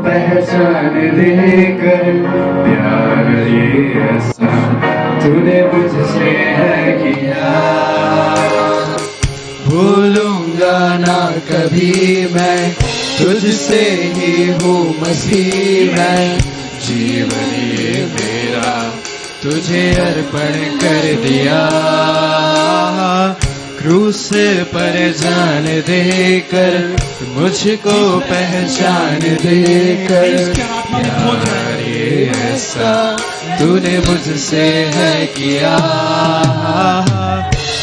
पहचान देकर, प्यार ये ऐसा तूने मुझसे है किया। भूलूंगा ना कभी मैं तुझसे ही हूँ मसीह मैं, जीवन ये मेरा तुझे अर्पण कर दिया। क्रूस पर जान देकर, मुझको पहचान देकर, प्यार ये ऐसा तूने मुझसे है किया।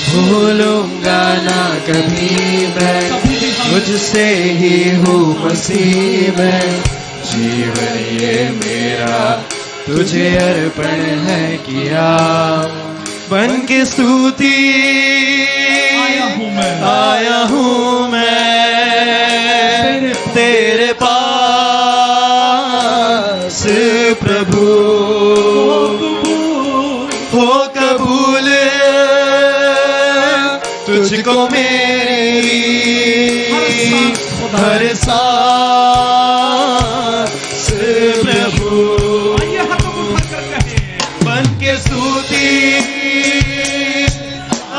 भूलूंगा ना कभी मैं मुझसे ही हूँ मसीह मैं, जीवन ये मेरा तुझे अर्पण है किया। बन के स्तुति आया हूँ मैं तेरे पास प्रभु, हो कबूल तुझको मेरी हर सांस प्रभु। बन के स्तुति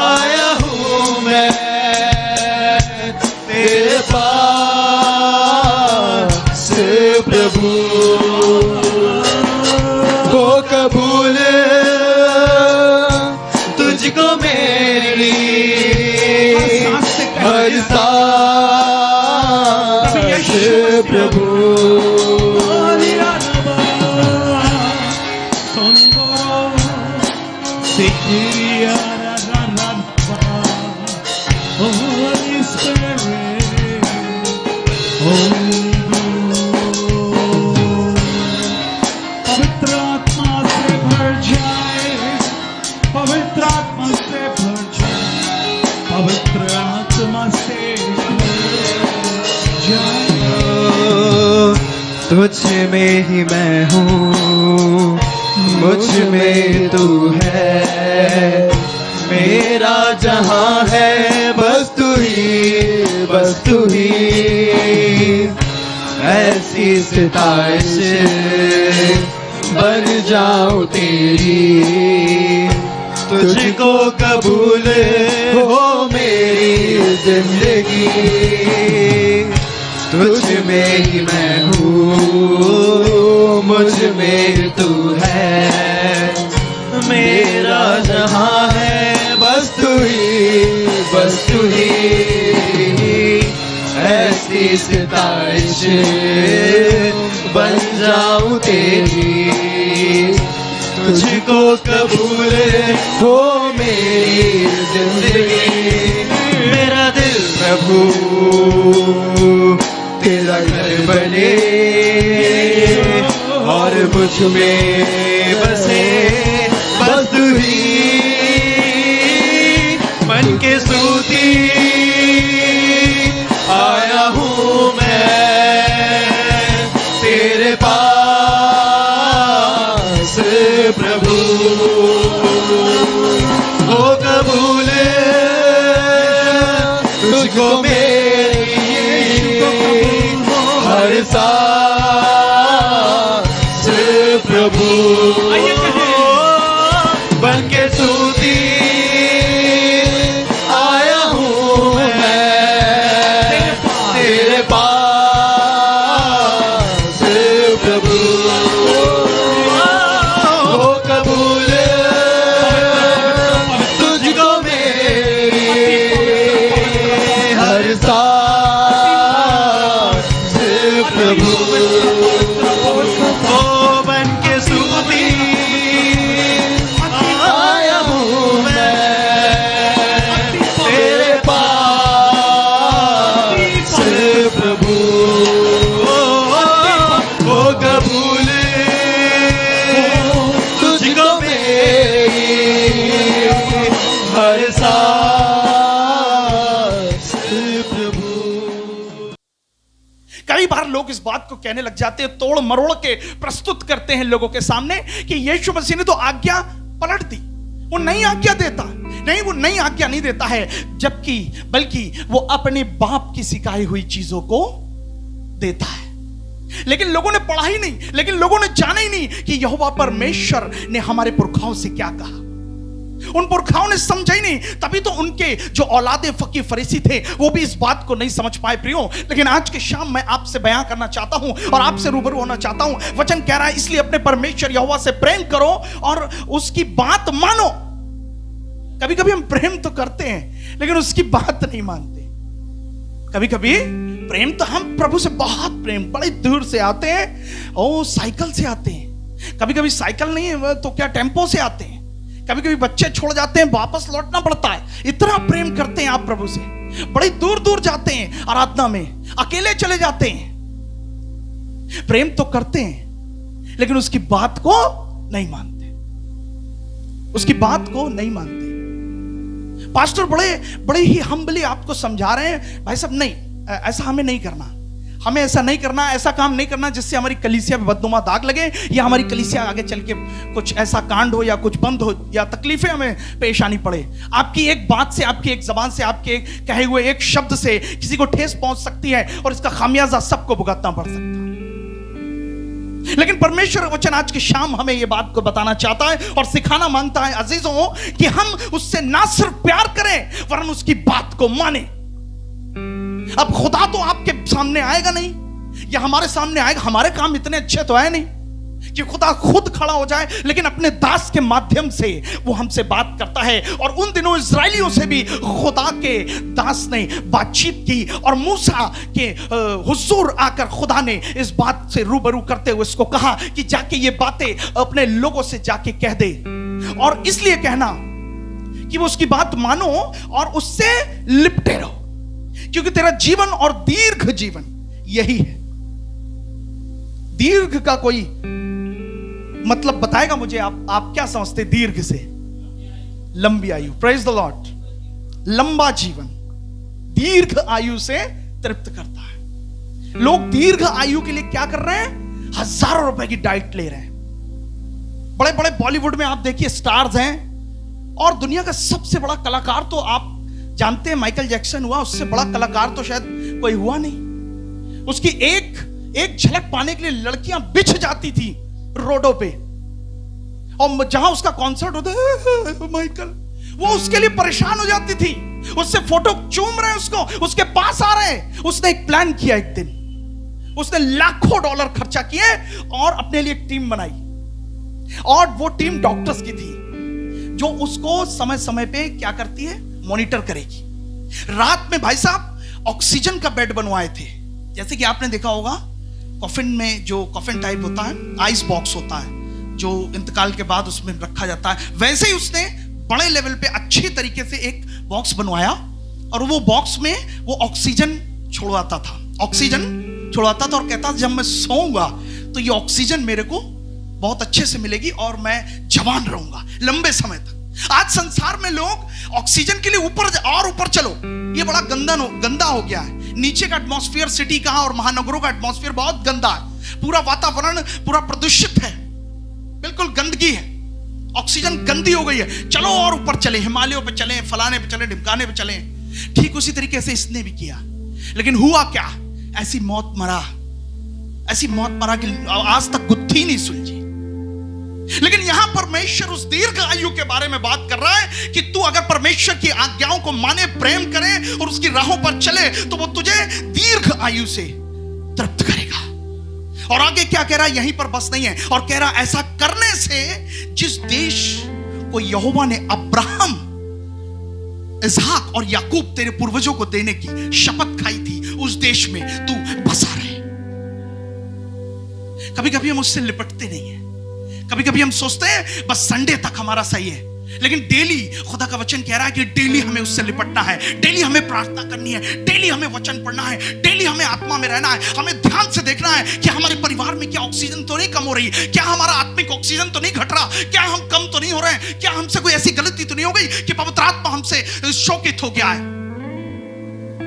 आया हूँ मैं तेरे पास प्रभु, हो कबूल तुझको मेरी हर सांस प्रभु। पवित्र आत्मा से भर जाए, पवित्र आत्मा से भर जाए, पवित्र आत्मा से भर जाए। तुझ में ही मैं हूँ, मुझ में तू है, मेरा जहाँ है बस तू ही। ऐसी सिताइश बन जाऊं तेरी, तुझको कबूल हो मेरी जिंदगी। तुझ में ही मैं हूँ, मुझ में तू है, मेरा जहाँ है बस तू ही। ऐसी सिताइश बन जाऊं तेरी, तुझको कबूल हो मेरी जिंदगी। मेरा दिल प्रभु तेरा घर बने, और मुझ में बसे बस तू ही। मन के स्तुति आया हूँ मैं तेरे पास प्रभु, हो कबूल तुझको मेरी हर सांस प्रभु। बन के स्तुति आया हूँ मैं तेरे पास प्रभु, हो कबूल तुझको मेरी हर सांस प्रभु। ओ बन के स्तुति आया हूँ मैं तेरे पास प्रभु, हो कबूल तुझको मेरी हर सांस प्रभु। कई बार लोग इस बात को कहने लग जाते हैं, तोड़ मरोड़ के प्रस्तुत करते हैं लोगों के सामने कि यीशु मसीह ने तो आज्ञा पलट दी, वो नई आज्ञा देता नहीं, वो नई आज्ञा नहीं देता है, जबकि बल्कि वो अपने बाप की सिखाई हुई चीजों को देता है। लेकिन लोगों ने पढ़ा ही नहीं, लेकिन लोगों ने जाना ही नहीं कि यहोवा परमेश्वर ने हमारे पुरखाओं से क्या कहा। उन पुरखाओं ने समझा ही नहीं, तभी तो उनके जो औलादे फकीर फरीसी थे वो भी इस बात को नहीं समझ पाए प्रियो। लेकिन आज के शाम मैं आपसे बयां करना चाहता हूं और आपसे रूबरू होना चाहता हूं। वचन कह रहा है इसलिए अपने परमेश्वर यहोवा से प्रेम करो और उसकी बात मानो। कभी कभी हम प्रेम तो करते हैं लेकिन उसकी बात नहीं मानते। कभी कभी प्रेम तो हम प्रभु से बहुत प्रेम बड़े दूर से आते हैं, ओ साइकिल से आते हैं, कभी कभी साइकिल नहीं तो क्या टेम्पो से आते हैं, कभी कभी बच्चे छोड़ जाते हैं वापस लौटना पड़ता है। इतना प्रेम करते हैं आप प्रभु से, बड़ी दूर दूर जाते हैं आराधना में, अकेले चले जाते हैं। प्रेम तो करते हैं लेकिन उसकी बात को नहीं मानते, उसकी बात को नहीं मानते। पास्टर बड़े ही हम्बली आपको समझा रहे हैं, भाई साहब नहीं, ऐसा हमें नहीं करना, हमें ऐसा नहीं करना, ऐसा काम नहीं करना जिससे हमारी कलीसिया पे बदनुमा दाग लगे या हमारी कलीसिया आगे चल के कुछ ऐसा कांड हो या कुछ बंद हो या तकलीफें हमें पेश आनी पड़े। आपकी एक बात से, आपकी एक जबान से, आपके एक कहे हुए एक शब्द से किसी को ठेस पहुंच सकती है और इसका खामियाजा सबको भुगतना पड़ सकता है। लेकिन परमेश्वर वचन आज की शाम हमें यह बात को बताना चाहता है और सिखाना मांगता है अजीजों कि हम उससे ना सिर्फ प्यार करें वरन उसकी बात को माने। अब खुदा तो आपके सामने आएगा नहीं या हमारे सामने आएगा, हमारे काम इतने अच्छे तो है नहीं कि खुदा खुद खड़ा हो जाए, लेकिन अपने दास के माध्यम से वो हमसे बात करता है। और उन दिनों इजराइलियों से भी खुदा के दास ने बातचीत की और मूसा के हुजूर आकर खुदा ने इस बात से रूबरू करते हुए इसको कहा कि जाके ये बातें अपने लोगों से जाके कह दे। और इसलिए कहना कि वो उसकी बात मानो और उससे लिपटे रहो, क्योंकि तेरा जीवन और दीर्घ जीवन यही है। दीर्घ का कोई मतलब बताएगा मुझे? आप क्या समझते? दीर्घ से लंबी आयु, प्रेज द लॉर्ड। लंबा जीवन दीर्घ आयु से तृप्त करता है। लोग दीर्घ आयु के लिए क्या कर रहे हैं? हजारों रुपए की डाइट ले रहे हैं। बड़े बड़े बॉलीवुड में आप देखिए स्टार्स हैं, और दुनिया का सबसे बड़ा कलाकार तो आप जानते हैं माइकल जैक्सन हुआ, उससे बड़ा कलाकार तो शायद कोई हुआ नहीं। उसकी एक झलक पाने के लिए लड़कियां बिछ जाती थी रोडों पे, और जहां उसका कॉन्सर्ट होता है माइकल, वो उसके लिए परेशान हो जाती थी, उससे फोटो चूम रहे हैं, उसके पास आ रहे हैं। उसने एक प्लान किया, एक दिन उसने लाखों डॉलर खर्चा किए और अपने लिए एक टीम बनाई, और वो टीम डॉक्टर्स की थी जो उसको समय समय पे क्या करती है? मॉनिटर करेगी। रात में भाई साहब ऑक्सीजन का बेड बनवाए थे, जैसे कि आपने देखा होगा कॉफिन में जो कॉफिन टाइप होता है, आइस बॉक्स होता है जो इंतकाल के बाद उसमें रखा जाता है, वैसे ही उसने बड़े लेवल पे अच्छी तरीके से एक बॉक्स बनवाया, और वो बॉक्स में वो ऑक्सीजन छोड़वाता था और कहता जब मैं सोऊंगा तो ये ऑक्सीजन मेरे को बहुत अच्छे से मिलेगी और मैं जवान रहूंगा लंबे समय तक। आज संसार में लोग ऑक्सीजन के लिए ऊपर चलो, ये बड़ा गंदा हो गया है। नीचे का एटमॉस्फेयर सिटी का और महानगरों का एटमॉस्फेयर बहुत गंदा है, पूरा वातावरण पूरा प्रदूषित है, बिल्कुल गंदगी है, ऑक्सीजन गंदी हो गई है। चलो और ऊपर चले, हिमालयों पे चले, फलाने पे चले, ढिमकाने पे चले। ठीक उसी तरीके से इसने भी किया, लेकिन हुआ क्या? ऐसी मौत मरा कि आज तक गुत्थी नहीं सुलझी। लेकिन यहां परमेश्वर उस दीर्घ आयु के बारे में बात कर रहा है कि तू अगर परमेश्वर की आज्ञाओं को माने, प्रेम करे और उसकी राहों पर चले तो वो तुझे दीर्घ आयु से तृप्त करेगा। और आगे क्या कह रहा है? यहीं पर बस नहीं है, और कह रहा ऐसा करने से जिस देश को यहोवा ने अब्राहम, इसहाक और याकूब तेरे पूर्वजों को देने की शपथ खाई थी, उस देश में तू बसा रहे। कभी कभी हम उससे लिपटते नहीं है, कभी कभी हम सोचते हैं बस संडे तक हमारा सही है, लेकिन डेली खुदा का वचन कह रहा है कि डेली हमें उससे लिपटना है, डेली हमें प्रार्थना करनी है, डेली हमें वचन पढ़ना है, डेली हमें आत्मा में रहना है। हमें ध्यान से देखना है कि हमारे परिवार में क्या ऑक्सीजन तो नहीं कम हो रही, क्या हमारा आत्मिक ऑक्सीजन तो नहीं घट रहा, क्या हम कम तो नहीं हो रहे हैं, क्या हमसे कोई ऐसी गलती तो नहीं हो गई कि पवित्र आत्मा हमसे शोकित हो गया है।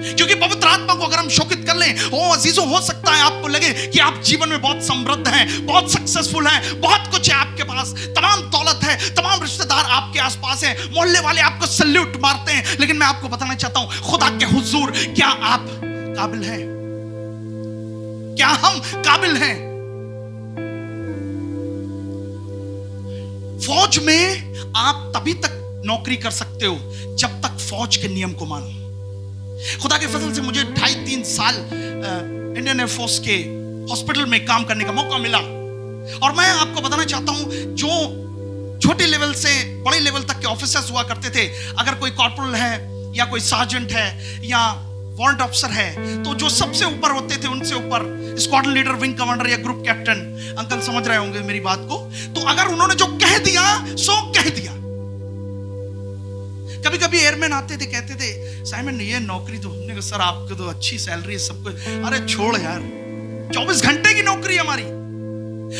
क्योंकि पवित्र आत्मा को अगर हम शोकित कर लें, ओ अजीजों, हो सकता है आपको लगे कि आप जीवन में बहुत समृद्ध हैं, बहुत सक्सेसफुल हैं, बहुत कुछ है आपके पास, तमाम दौलत है, तमाम रिश्तेदार आपके आसपास हैं, मोहल्ले वाले आपको सल्यूट मारते हैं। लेकिन मैं आपको बताना चाहता हूं, खुदा के हुजूर क्या आप काबिल हैं? क्या हम काबिल हैं? फौज में आप तभी तक नौकरी कर सकते हो जब तक फौज के नियम को मानो। खुदा के फजल से मुझे 2.5-3 साल इंडियन एयरफोर्स के हॉस्पिटल में काम करने का मौका मिला, और मैं आपको बताना चाहता हूं, जो छोटे लेवल से बड़े लेवल तक के ऑफिसर्स हुआ करते थे, अगर कोई कॉर्पोरल है या कोई सार्जेंट है या वारंट ऑफिसर है, तो जो सबसे ऊपर होते थे उनसे ऊपर स्क्वाड्रन लीडर, विंग कमांडर या ग्रुप कैप्टन, अंकल समझ रहे होंगे मेरी बात को, तो अगर उन्होंने जो कह दिया सो कह दिया। कभी कभी एयरमैन आते थे, कहते थे साइमन ये नौकरी तो, हमने कहा सर आपको तो अच्छी सैलरी है सब कुछ। अरे छोड़ यार, 24 घंटे की नौकरी है हमारी।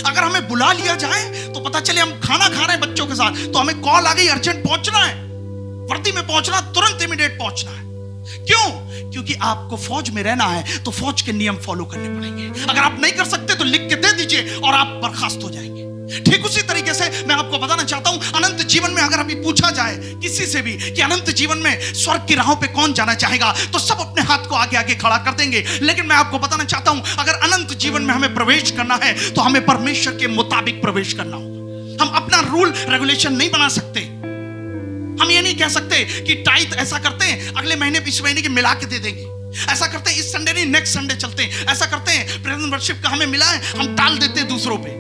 अगर हमें बुला लिया जाए तो पता चले हम खाना खा रहे हैं बच्चों के साथ, तो हमें कॉल आ गई अर्जेंट पहुंचना है, वर्दी में पहुंचना, तुरंत इमीडिएट पहुंचना है। क्यों? क्योंकि आपको फौज में रहना है तो फौज के नियम फॉलो करने पड़ेंगे। अगर आप नहीं कर सकते तो लिख के दे दीजिए और आप बर्खास्त हो जाएंगे। ठीक उसी तरीके से मैं आपको बताना चाहता हूं, अनंत जीवन में अगर अभी पूछा जाए किसी से भी कि अनंत जीवन में स्वर्ग की राहों पे कौन जाना चाहेगा, तो सब अपने हाथ को आगे आगे खड़ा कर देंगे। लेकिन मैं आपको बताना चाहता हूं, अगर अनंत जीवन में हमें प्रवेश करना है तो हमें परमेश्वर के मुताबिक प्रवेश करना होगा। हम अपना रूल रेगुलेशन नहीं बना सकते। हम ये नहीं कह सकते कि टाइट ऐसा करते हैं, अगले महीने इस महीने की मिला के दे देंगे, ऐसा करते हैं इस संडे नहीं नेक्स्ट संडे चलते हैं, ऐसा करते हैं प्रेजेंट वर्शिप का हमें मिला है हम टाल देते हैं दूसरों पे,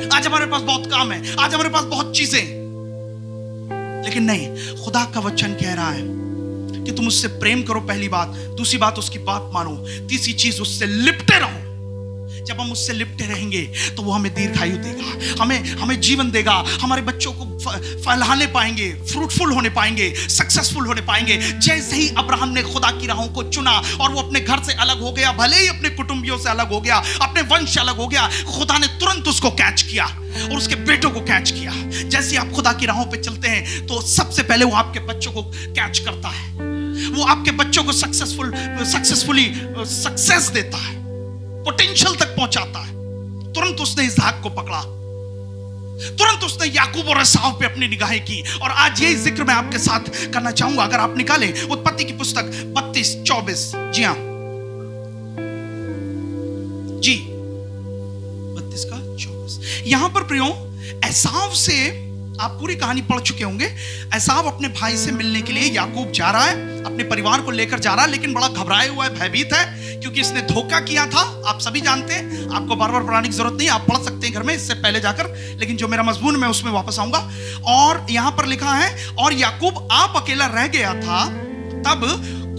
आज हमारे पास बहुत काम है, आज हमारे पास बहुत चीजें। लेकिन नहीं, खुदा का वचन कह रहा है कि तुम उससे प्रेम करो, पहली बात। दूसरी बात, उसकी बात मानो। तीसरी चीज, उससे लिपटे रहो। जब हम उससे लिपटे रहेंगे तो वो हमें दीर्घायु देगा, हमें जीवन देगा, हमारे बच्चों को फलहाने पाएंगे, फ्रूटफुल होने पाएंगे, सक्सेसफुल होने पाएंगे। जैसे ही अब्राहम ने खुदा की राहों को चुना और वो अपने घर से अलग हो गया, भले ही अपने कुटुंबियों से अलग हो गया, अपने वंश से अलग हो गया, खुदा ने तुरंत उसको कैच किया और उसके बेटों को कैच किया। जैसे आप खुदा की राहों पे चलते हैं तो सबसे पहले वो आपके बच्चों को कैच करता है, वो आपके बच्चों को सक्सेसफुली सक्सेस देता है, पोटेंशियल तक पहुंचाता है। तुरंत उसने इसहाक को पकड़ा, तुरंत उसने याकूब और एसाव पे अपनी निगाहें की। और आज यही जिक्र मैं आपके साथ करना चाहूंगा। अगर आप निकालें उत्पत्ति की पुस्तक 32-24, जी हां जी, 32-24। यहां पर प्रियो, एसाव से आप पूरी कहानी पढ़ चुके होंगे। एसाव अपने भाई से मिलने के लिए याकूब जा रहा है, अपने परिवार को लेकर जा रहा है, लेकिन बड़ा घबराया हुआ है, भयभीत है, क्योंकि इसने धोखा किया था। आप सभी जानते हैं, आपको बार बार पढ़ाने की जरूरत नहीं, आप पढ़ सकते हैं घर में इससे पहले जाकर। लेकिन जो मेरा मजमून मैं उसमें वापस आऊंगा। और यहां पर लिखा है, और याकूब आप अकेला रह गया था, तब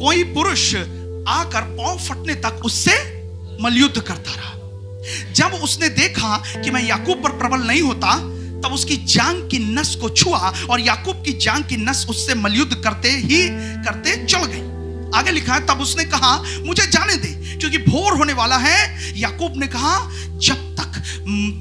कोई पुरुष आकर पांव फटने तक उससे मल्लयुद्ध करता रहा। जब उसने देखा कि मैं याकूब पर प्रबल नहीं होता, तब उसकी जांग की नस को छुआ और याकूब की जांग की नस उससे मल्लयुद्ध करते चल गई। आगे लिखा है, तब उसने कहा मुझे जाने दे, क्योंकि भोर होने वाला है। याकूब ने कहा, जब तक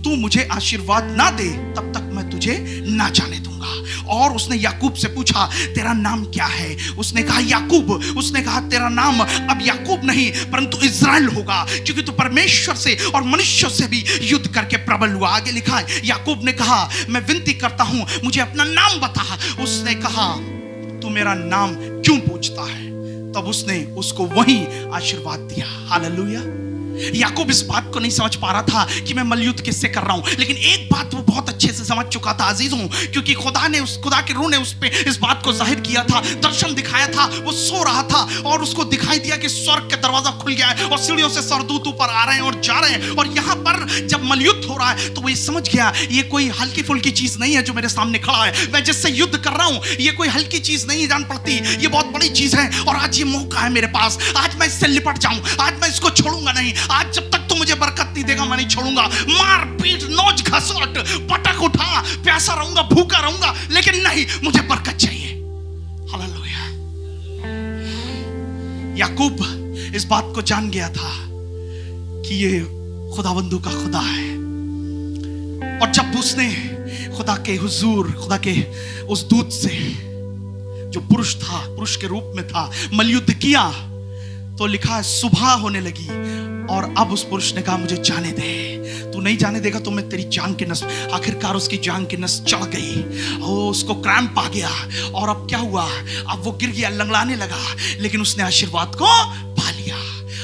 तू मुझे आशीर्वाद ना दे तब तक मैं तुझे ना जाने दूंगा। और उसने याकूब से पूछा, तेरा नाम क्या है? उसने कहा याकूब। उसने कहा, तेरा नाम अब याकूब नहीं परंतु इज़राइल होगा, क्योंकि तू परमेश्वर से और मनुष्यों से भी युद्ध करके प्रबल हुआ। आगे लिखा है, याकूब ने कहा, मैं विनती करता हूं मुझे अपना नाम बता। उसने कहा, तू मेरा नाम क्यों पूछता है? तब उसने उसको वही आशीर्वाद दिया। हालेलुया। याकूब इस बात को नहीं समझ पा रहा था कि मैं मल्लयुद्ध किससे कर रहा हूं, लेकिन एक बात वो बहुत अच्छे से समझ चुका था अजीजों, क्योंकि खुदा के रूह ने उस पे इस बात को जाहिर किया था, दर्शन दिखाया था। वो सो रहा था और उसको दिखाई दिया कि स्वर्ग का दरवाजा खुल गया है और सीढ़ियों से सरदूत ऊपर आ रहे हैं और जा रहे हैं। और यहां पर जब मल्लयुद्ध हो रहा है तो वो ये समझ गया, ये कोई हल्की फुल्की चीज नहीं है जो मेरे सामने खड़ा है, मैं जिससे युद्ध कर रहा हूं ये कोई हल्की चीज नहीं जान पड़ती, ये बहुत बड़ी चीज है। और आज ये मौका है मेरे पास, आज मैं इससे लिपट जाऊं, आज मैं इसको छोड़ूंगा नहीं। आज जब तक तू मुझे बरकत नहीं देगा मैं नहीं छोड़ूंगा। मार पीट नोच घसोट पटक उठा, प्यासा रहूंगा, भूखा रहूंगा, लेकिन नहीं, मुझे बरकत चाहिए। हालेलुया। याकूब इस बात को जान गया था कि ये खुदावंदू का खुदा है। और जब उसने खुदा के हुजूर, खुदा के उस दूत से जो पुरुष था, पुरुष के रूप में था, मल्लयुद्ध किया, तो लिखा है सुबह होने लगी और अब उस पुरुष ने कहा मुझे जाने दे, तू नहीं जाने देगा तो मैं तेरी जांग की नस। आखिरकार उसकी जांग की नस चढ़ गई, उसको क्रैम्प आ गया। और अब क्या हुआ? अब वो गिर गया, लंगड़ाने लगा, लेकिन उसने आशीर्वाद को पा लिया।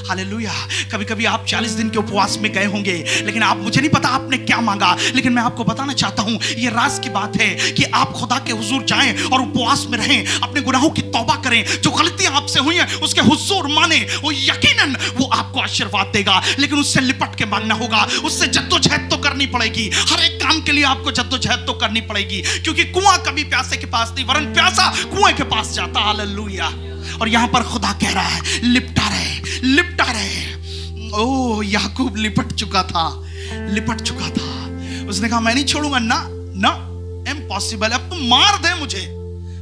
हालेलुया। कभी कभी आप 40 दिन के उपवास में गए होंगे, लेकिन आप, मुझे नहीं पता आपने क्या मांगा, लेकिन मैं आपको बताना चाहता हूं, ये राज की बात है कि आप खुदा के हुजूर जाएं और उपवास में रहें, अपने गुनाहों की तौबा करें, जो गलतियां आपसे हुई हैं उसके हुजूर माने, वो यकीनन वो आपको आशीर्वाद देगा। लेकिन उससे लिपट के मांगना होगा, उससे जद्दोजहद तो करनी पड़ेगी। हर एक काम के लिए आपको जद्दोजहद तो करनी पड़ेगी, क्योंकि कुआं कभी प्यासे के पास नहीं, वरन प्यासा कुएं के पास जाता। हालेलुया। और यहां पर खुदा कह रहा है, लिपटा रहे, लिपटा रहे। ओ, याकूब लिपट चुका था, लिपट चुका था। उसने कहा मैं नहीं छोड़ूंगा, ना ना, इम्पॉसिबल। अब तुम मार दे मुझे,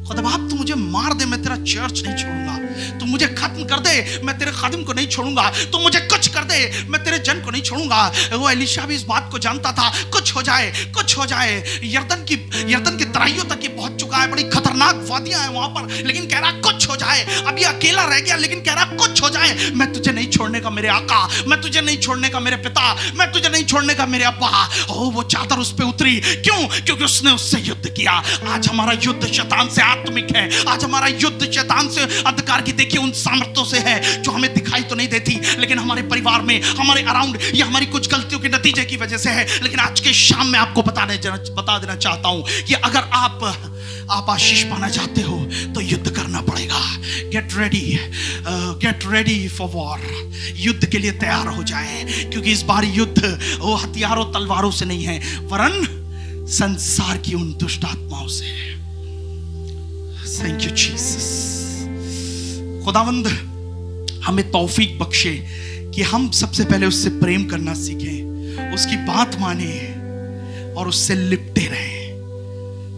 खुदा बाप तू मुझे मार दे, मैं तेरा चर्च नहीं छोड़ूंगा। तू मुझे खत्म कर दे, मैं तेरे खादिम को नहीं छोड़ूंगा। तू मुझे कुछ कर दे, मैं तेरे जन को नहीं छोड़ूंगा। वो एलीशा भी इस बात को जानता था, कुछ हो जाए, कुछ हो जाए। यरदन की तराइयों तक ये पहुंच चुका है, बड़ी खतरनाक वादियां हैं वहां पर, लेकिन कह रहा कुछ हो जाए। अब ये अकेला रह गया, लेकिन कह रहा कुछ हो जाए, मैं तुझे नहीं छोड़ने का मेरे आका, मैं तुझे नहीं छोड़ने का मेरे पिता, मैं तुझे नहीं छोड़ने का मेरे अब्बा। ओ, वो चादर उस पे उतरी, क्यों? क्योंकि उसने उससे युद्ध किया। आज हमारा युद्ध शैतान से आत्मिक है। आज हमारा युद्ध शैतान से, अंधकार की देखिए उन सामर्थ्यों से है जो हमें दिखाई तो नहीं देती, लेकिन हमारे परिवार में, हमारे अराउंड, या हमारी कुछ गलतियों के नतीजे की वजह से है। लेकिन आज के शाम में आपको बता देना चाहता हूं कि अगर आप आशीष पाना चाहते हो तो युद्ध करना पड़ेगा। Get ready for war. युद्ध के लिए तैयार हो जाए, क्योंकि इस बार युद्ध वो हथियारों तलवारों से नहीं है, वरन संसार की उन दुष्ट आत्माओं से। Thank you Jesus. खुदावंद हमें तौफीक बख्शे कि हम सबसे पहले उससे प्रेम करना सीखें, उसकी बात माने और उससे लिपटे रहें।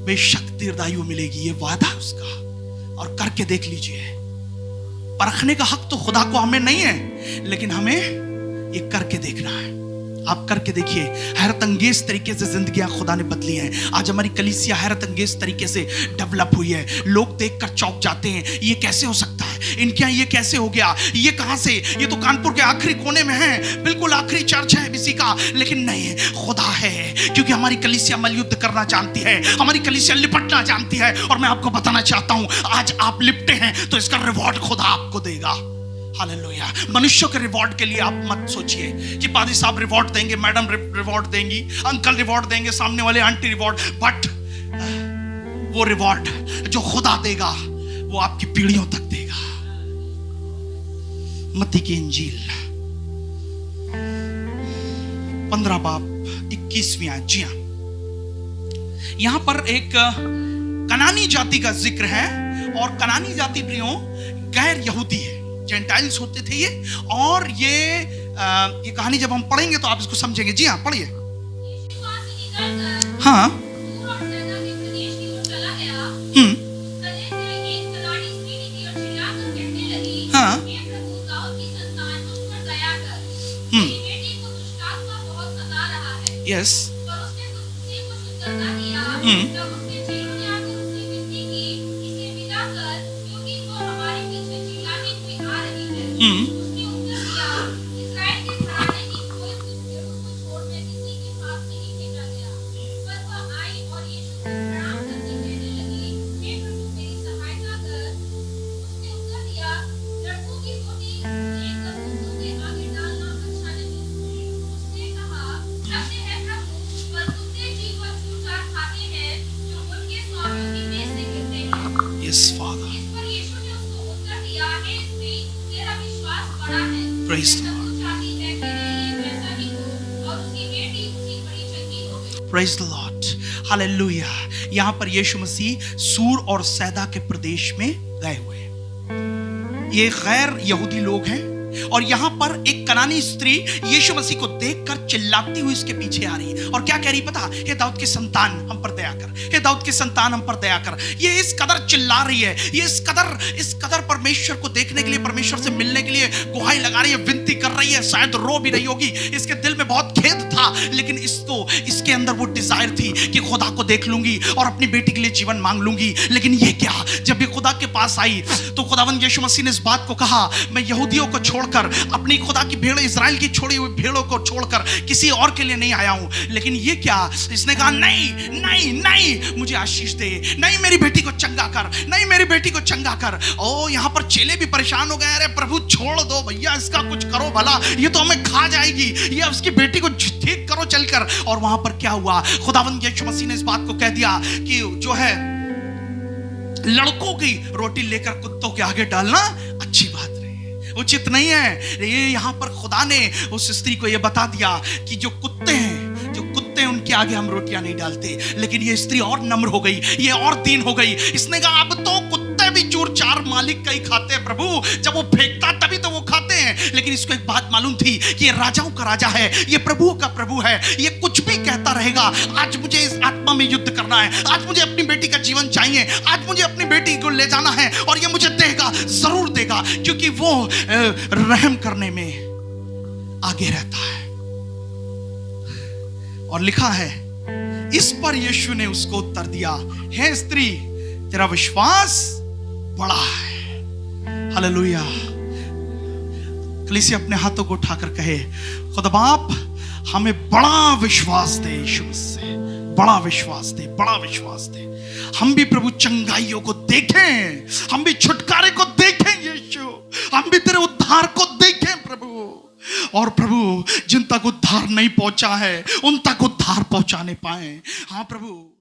बेशक दीर्घायु मिलेगी, ये वादा है उसका, और करके देख लीजिए। परखने का हक तो खुदा को हमें नहीं है, लेकिन हमें ये करके देखना है। आप करके देखिए, हैरत अंगेज तरीके से जिंदगियां खुदा ने बदली हैं। आज हमारी कलीसिया हैरत अंगेज तरीके से डेवलप हुई है। लोग देखकर चौंक जाते हैं, ये कैसे हो सकता है, इनके यहाँ ये कैसे हो गया, ये कहां से, ये तो कानपुर के आखिरी कोने में है, बिल्कुल आखिरी चर्च है किसी का। लेकिन नहीं, खुदा है, क्योंकि हमारी कलीसिया मलयुद्ध करना जानती है, हमारी कलीसिया लिपटना जानती है। और मैं आपको बताना चाहता हूं, आज आप लिपटे हैं तो इसका रिवॉर्ड खुदा आपको देगा। हालेलुया। मनुष्यों के रिवॉर्ड के लिए आप मत सोचिए कि पादी साहब रिवॉर्ड देंगे, मैडम रिवॉर्ड देंगी, अंकल रिवॉर्ड देंगे, सामने वाले आंटी रिवॉर्ड, बट वो रिवॉर्ड जो खुदा देगा वो आपकी पीढ़ियों तक देगा। मत्ती की इंजील 15 बाब 21वीं आयत। जी हां, यहां पर एक कनानी जाति का जिक्र है, और कनानी जाति प्रियो गैर यहूदी है, जेंटाइल्स होते थे ये। और ये कहानी जब हम पढ़ेंगे तो आप इसको समझेंगे। जी हाँ, पढ़िए। हाँ, हाँ, yes, Praise the Lord. Hallelujah. यहां पर यीशु मसीह सूर और सैदा के प्रदेश में गए हुए हैं। ये गैर यहूदी लोग हैं, और यहां पर एक कनानी स्त्री यीशु मसीह को देखकर चिल्लाती हुई इसके पीछे आ रही है, और क्या कह रही पता? हे दाऊद की संतान हम पर दया कर, हे दाऊद की संतान हम पर दया कर। ये इस कदर चिल्ला रही है, ये इस कदर परमेश्वर को देखने के लिए, परमेश्वर से मिलने के लिए गुहाई लगा रही है, विनती कर रही है। शायद रो भी रही होगी, इसके दिल में बहुत खेद था, लेकिन इसके अंदर वो डिजायर थी कि खुदा को देख लूंगी और अपनी बेटी के लिए जीवन मांग लूंगी। लेकिन ये क्या, जब ये खुदा के पास आई तो खुदावंद यीशु मसीह ने इस बात को कहा, मैं यहूदियों को छोड़कर छोड़कर, अपनी खुदा की भेड़ इजराइल की छोड़ी हुई भेड़ों को छोड़कर किसी और के लिए नहीं आया हूं। लेकिन ये क्या, इसने कहा नहीं नहीं नहीं, मुझे आशीष दे, नहीं मेरी बेटी को चंगा कर, नहीं मेरी बेटी को चंगा कर। ओ यहां पर चेले भी परेशान हो गए, अरे प्रभु छोड़ दो भैया, इसका कुछ करो भला, ये तो हमें खा जाएगी, ये उसकी बेटी को ठीक करो चलकर। और वहां पर क्या हुआ, खुदावंद यीशु मसीह ने इस बात को कह दिया कि जो है लड़कों की रोटी लेकर कुत्तों के आगे डालना अच्छी बात नहीं, उचित नहीं है। ये यहां पर खुदा ने उस स्त्री को यह बता दिया कि जो कुत्ते हैं, जो कुत्ते हैं उनके आगे हम रोटियां नहीं डालते। लेकिन ये स्त्री और नम्र हो गई, ये और दीन हो गई। इसने कहा अब तो कुत्ते भी चूर चार मालिक का ही खाते हैं प्रभु, जब वो फेंकता तभी तो वो खाते हैं। लेकिन इसको एक बात मालूम थी कि ये राजाओं का राजा है, ये प्रभुओं का प्रभु है, ये कुछ भी कहता रहेगा। आज मुझे इस आत्मा में युद्ध करना है, आज मुझे अपनी बेटी का जीवन चाहिए, आज मुझे अपनी बेटी को ले जाना है, और ये मुझे देगा, जरूर देगा, क्योंकि वो रहम करने में आगे रहता है। और लिखा है, इस पर यीशु ने उसको उत्तर दिया, हे स्त्री, तेरा विश्वास बड़ा है। हालेलुया। कलीसिया अपने हाथों को उठाकर कहे, खुदा बाप हमें बड़ा विश्वास दे, यीशु से बड़ा विश्वास दे, बड़ा विश्वास दे। हम भी प्रभु चंगाइयों को देखें, हम भी छुटकारे को देखें यीशु, हम भी तेरे उद्धार को देखें प्रभु। और प्रभु जिन तक उद्धार नहीं पहुंचा है उन तक उद्धार पहुंचाने पाए। हाँ प्रभु।